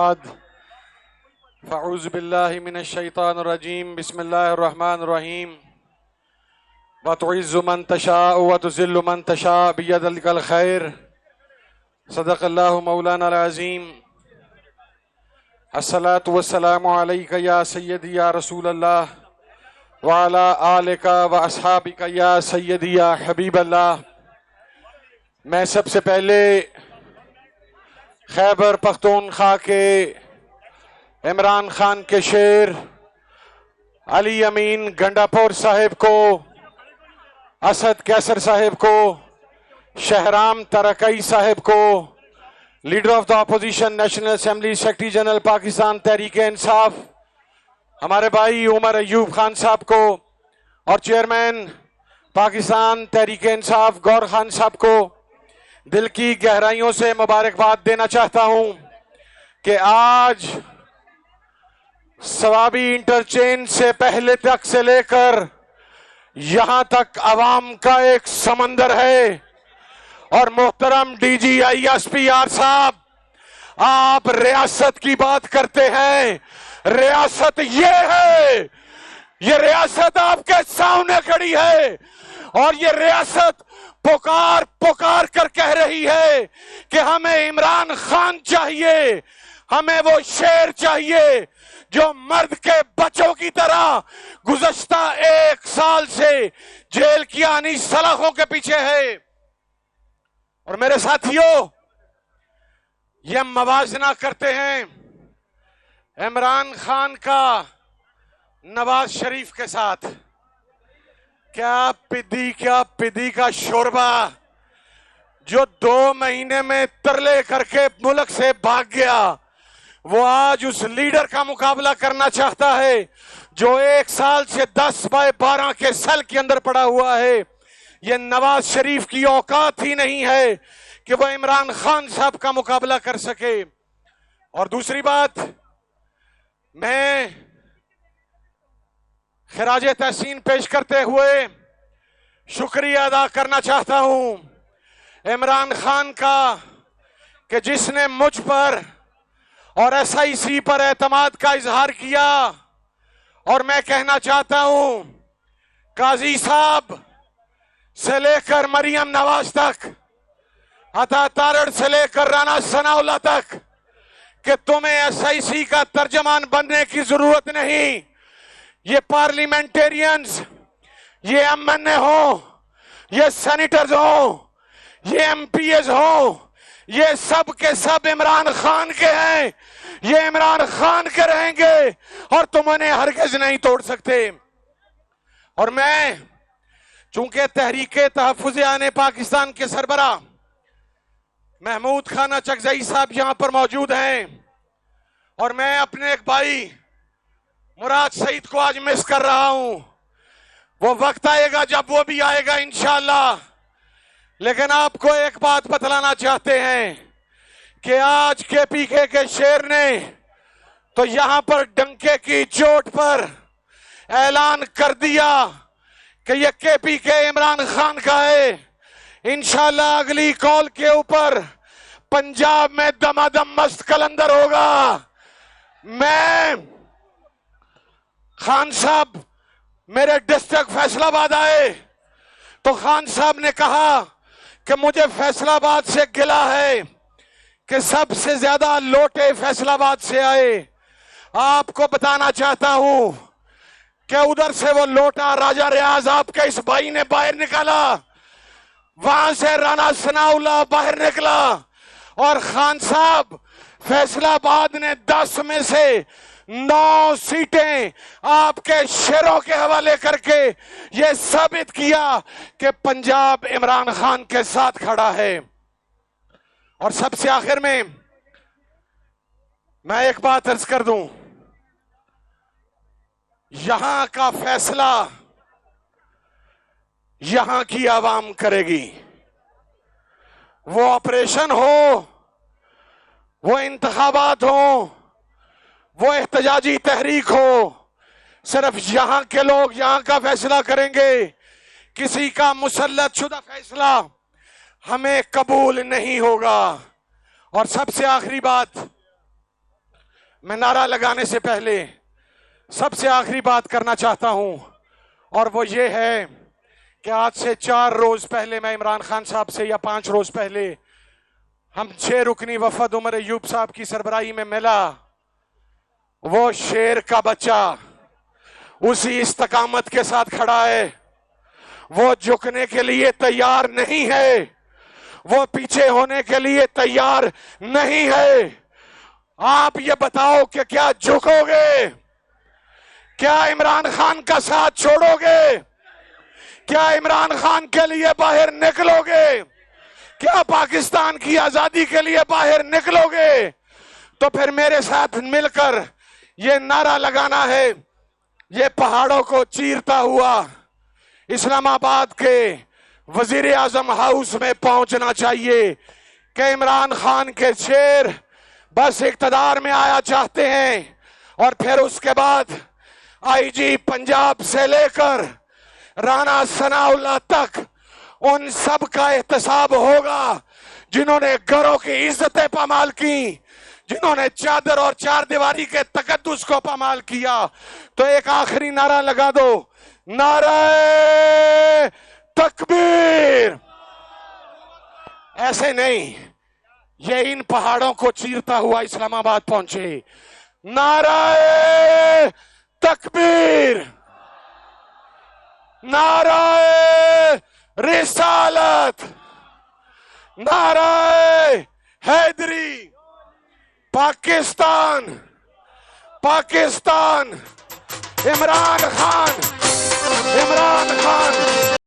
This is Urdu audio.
فاعوذ باللہ من الشیطان الرجیم بسم اللہ الرحمن الرحیم وتعز من تشاء وتذل من تشاء بیدک الخیر صدق اللہ مولانا العظیم الصلاة والسلام علیک یا سیدی یا رسول اللہ وعلی آلک و اصحابک یا سیدی یا حبیب اللہ۔ میں سب سے پہلے خیبر پختونخوا کے عمران خان کے شیر علی امین گنڈاپور صاحب کو، اسد کیسر صاحب کو، شہرام ترکئی صاحب کو، leader of the opposition national assembly secretary general Pakistan Tehreek Insaf ہمارے بھائی عمر ایوب خان صاحب کو، اور چیئرمین پاکستان تحریک انصاف گور خان صاحب کو دل کی گہرائیوں سے مبارکباد دینا چاہتا ہوں کہ آج ثوابی انٹرچینج سے پہلے تک سے لے کر یہاں تک عوام کا ایک سمندر ہے، اور محترم D G I S P R صاحب، آپ ریاست کی بات کرتے ہیں، ریاست یہ ہے، یہ ریاست آپ کے سامنے کھڑی ہے، اور یہ ریاست پکار پکار کر کہہ رہی ہے کہ ہمیں عمران خان چاہیے، ہمیں وہ شیر چاہیے جو مرد کے بچوں کی طرح گزشتہ 1 سال سے جیل کی آنی سلاخوں کے پیچھے ہے۔ اور میرے ساتھیوں، یہ موازنہ کرتے ہیں عمران خان کا نواز شریف کے ساتھ، کیا پدی کا شوربہ جو 2 مہینے میں ترلے کر کے ملک سے بھاگ گیا، وہ آج اس لیڈر کا مقابلہ کرنا چاہتا ہے جو 1 سال سے 10/12 کے سیل کے اندر پڑا ہوا ہے۔ یہ نواز شریف کی اوقات ہی نہیں ہے کہ وہ عمران خان صاحب کا مقابلہ کر سکے۔ اور دوسری بات، میں خراج تحسین پیش کرتے ہوئے شکریہ ادا کرنا چاہتا ہوں عمران خان کا کہ جس نے مجھ پر اور ایس آئی سی پر اعتماد کا اظہار کیا۔ اور میں کہنا چاہتا ہوں قاضی صاحب سے لے کر مریم نواز تک، عطا تارڑ سے لے کر رانا ثناء اللہ تک، کہ تمہیں ایس آئی سی کا ترجمان بننے کی ضرورت نہیں۔ یہ پارلیمنٹیرینز، یہ ایم این اے ہوں، یہ سینیٹرز ہوں، یہ ایم پی ایز ہوں، یہ سب کے سب عمران خان کے ہیں، یہ عمران خان کے رہیں گے، اور تم انہیں ہرگز نہیں توڑ سکتے۔ اور میں چونکہ تحریک تحفظ آن پاکستان کے سربراہ محمود خانہ چکزئی صاحب یہاں پر موجود ہیں، اور میں اپنے ایک بھائی مراد سعید کو آج مس کر رہا ہوں۔ وہ وقت آئے گا جب وہ بھی آئے گا انشاءاللہ، لیکن آپ کو ایک بات بتلانا چاہتے ہیں کہ آج کے پی کے شیر نے تو یہاں پر ڈنکے کی چوٹ پر اعلان کر دیا کہ یہ کے پی کے عمران خان کا ہے۔ انشاءاللہ اگلی کال کے اوپر پنجاب میں دمادم مست کلندر ہوگا۔ میں خان صاحب میرے ڈسٹرکٹ فیصل آباد آئے تو خان صاحب نے کہا کہ مجھے فیصل آباد سے گلہ ہے کہ سب سے زیادہ لوٹے فیصل آباد سے آئے۔ آپ کو بتانا چاہتا ہوں کہ ادھر سے وہ لوٹا راجہ ریاض آپ کے اس بھائی نے باہر نکالا، وہاں سے رانا ثناء اللہ باہر نکلا، اور خان صاحب فیصل آباد نے 10 میں سے 9 سیٹیں آپ کے شیروں کے حوالے کر کے یہ ثابت کیا کہ پنجاب عمران خان کے ساتھ کھڑا ہے۔ اور سب سے آخر میں ایک بات عرض کر دوں، یہاں کا فیصلہ یہاں کی عوام کرے گی۔ وہ آپریشن ہو، وہ انتخابات ہوں، وہ احتجاجی تحریک ہو، صرف یہاں کے لوگ یہاں کا فیصلہ کریں گے۔ کسی کا مسلط شدہ فیصلہ ہمیں قبول نہیں ہوگا۔ اور سب سے آخری بات، میں نعرہ لگانے سے پہلے سب سے آخری بات کرنا چاہتا ہوں، اور وہ یہ ہے کہ آج سے 4 روز پہلے میں عمران خان صاحب سے، یا 5 روز پہلے، ہم 6 رکنی وفد عمر ایوب صاحب کی سربراہی میں ملا. وہ شیر کا بچہ اسی استقامت کے ساتھ کھڑا ہے، وہ جھکنے کے لیے تیار نہیں ہے، وہ پیچھے ہونے کے لیے تیار نہیں ہے. آپ یہ بتاؤ کہ کیا جھکو گے؟ کیا عمران خان کا ساتھ چھوڑو گے؟ کیا عمران خان کے لیے باہر نکلو گے؟ کیا پاکستان کی آزادی کے لیے باہر نکلو گے؟ تو پھر میرے ساتھ مل کر یہ نعرہ لگانا ہے. یہ پہاڑوں کو چیرتا ہوا اسلام آباد کے وزیر اعظم ہاؤس میں پہنچنا چاہیے کہ عمران خان کے شیر بس اقتدار میں آیا چاہتے ہیں، اور پھر اس کے بعد آئی جی پنجاب سے لے کر رانا ثناء اللہ تک ان سب کا احتساب ہوگا جنہوں نے گھروں کی عزتیں پامال کی، جنہوں نے چادر اور 4 دیواری کے تقدس کو پامال کیا. تو ایک آخری نعرہ لگا دو، نعرہ تکبیر. ایسے نہیں، یہ ان پہاڑوں کو چیرتا ہوا اسلام آباد پہنچے. نعرہ تکبیر، نعرہ رسالت، نعرہ حیدری. پاکستان، پاکستان، عمران خان، عمران خان.